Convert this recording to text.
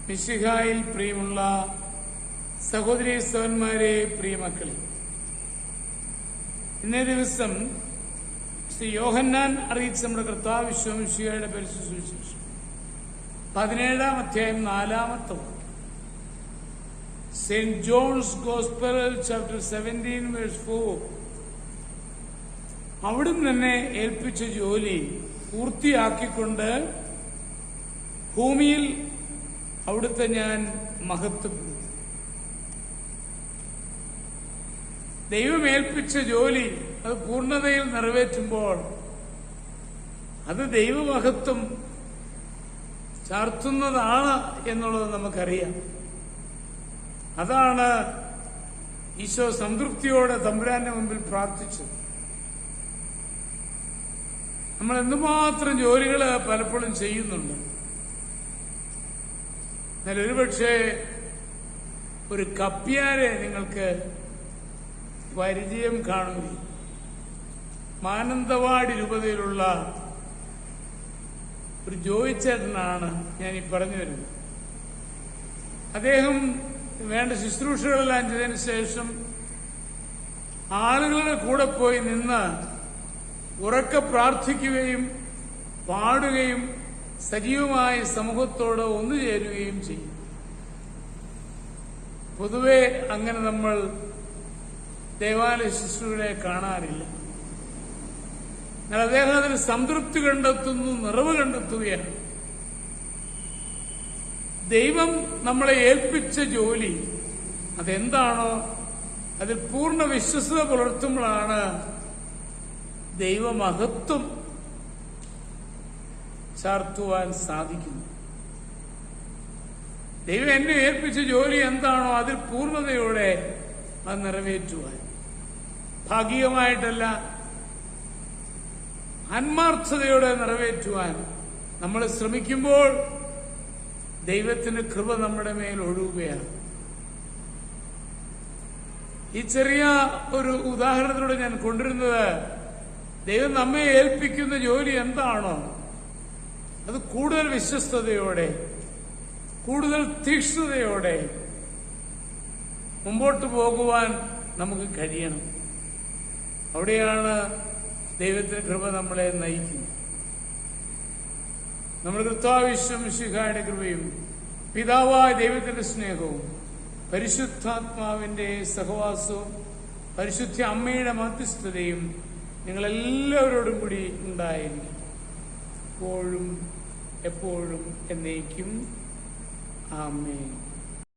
മിശിഹായിൽ പ്രിയമുള്ള സഹോദരീ സഹോദരന്മാരെ, പ്രിയമക്കളെ, ഇന്നേ ദിവസം ശ്രീ യോഹന്നാൻ അറിയിച്ച നമ്മുടെ കർത്താവ് മിശിഹായുടെ പരിശുദ്ധ സുവിശേഷം 17-ാം അധ്യായം 4-ാമത്തെ വാക്യം. Saint John's gospel chapter 17 verse 4. അവിടുന്ന് തന്നെ ഏൽപ്പിച്ച ജോലി പൂർത്തിയാക്കിക്കൊണ്ട് ഭൂമിയിൽ അവിടുത്തെ ഞാൻ മഹത്വപ്പെടുത്തി. ദൈവം ഏൽപ്പിച്ച ജോലി അത് പൂർണ്ണതയിൽ നിറവേറ്റുമ്പോൾ അത് ദൈവമഹത്വം ചാർത്തുന്നതാണ് എന്നുള്ളത് നമുക്കറിയാം. അതാണ് ഈശോ സംതൃപ്തിയോടെ തമ്പുരാന്റെ മുമ്പിൽ പ്രാർത്ഥിച്ചത്. നമ്മൾ എന്തുമാത്രം ജോലികൾ പലപ്പോഴും ചെയ്യുന്നുണ്ട്. എന്നാൽ ഒരുപക്ഷെ ഒരു കപ്പ്യാരെ നിങ്ങൾക്ക് പരിചയം കാണുകയും മാനന്തവാടി രൂപതയിലുള്ള ഒരു ജോയിച്ചേട്ടനാണ് ഞാൻ ഈ പറഞ്ഞു വരുന്നത്. അദ്ദേഹം വേണ്ട ശുശ്രൂഷകളെല്ലാം ചെയ്തതിന് ശേഷം ആളുകളുടെ കൂടെ പോയി നിന്ന് ഉറക്കെ പ്രാർത്ഥിക്കുകയും പാടുകയും സജീവമായ സമൂഹത്തോട് ഒന്നുചേരുകയും ചെയ്യും. പൊതുവെ അങ്ങനെ നമ്മൾ ദേവാലയ ശുശ്രൂഷകളെ കാണാറില്ല. എന്നാൽ അദ്ദേഹം അതിൽ സംതൃപ്തി കണ്ടെത്തുന്നു, നിറവ് കണ്ടെത്തുകയാണ്. ദൈവം നമ്മളെ ഏൽപ്പിച്ച ജോലി അതെന്താണോ അതിൽ പൂർണ്ണ വിശ്വസ്തത പുലർത്തുമ്പോഴാണ് ദൈവമഹത്വം ചാർത്തുവാൻ സാധിക്കുന്നു. ദൈവം എന്നെ ഏൽപ്പിച്ച ജോലി എന്താണോ അതിൽ പൂർണ്ണതയോടെ അത് നിറവേറ്റുവാൻ, ഭാഗികമായിട്ടല്ല ആത്മാർത്ഥതയോടെ നിറവേറ്റുവാൻ നമ്മൾ ശ്രമിക്കുമ്പോൾ ദൈവത്തിന്റെ കൃപ നമ്മുടെ മേൽ ഒഴുകുകയാണ്. ഈ ചെറിയ ഒരു ഉദാഹരണത്തിലൂടെ ഞാൻ കൊണ്ടുവരുന്നത്, ദൈവം നമ്മെ ഏൽപ്പിക്കുന്ന ജോലി എന്താണോ അത് കൂടുതൽ വിശ്വസ്തയോടെ, കൂടുതൽ തീക്ഷ്ണതയോടെ മുമ്പോട്ട് പോകുവാൻ നമുക്ക് കഴിയണം. അവിടെയാണ് ദൈവത്തിന്റെ കൃപ നമ്മളെ നയിക്കുന്നത്. നമ്മുടെ കർത്താവ് മിശിഹായുടെ കൃപയും പിതാവായ ദൈവത്തിന്റെ സ്നേഹവും പരിശുദ്ധാത്മാവിന്റെ സഹവാസവും പരിശുദ്ധ അമ്മയുടെ മധ്യസ്ഥതയും നിങ്ങളെല്ലാവരോടും കൂടി ഉണ്ടായിരിക്കും, എപ്പോഴും എപ്പോഴും എന്നേക്കും. ആമേൻ.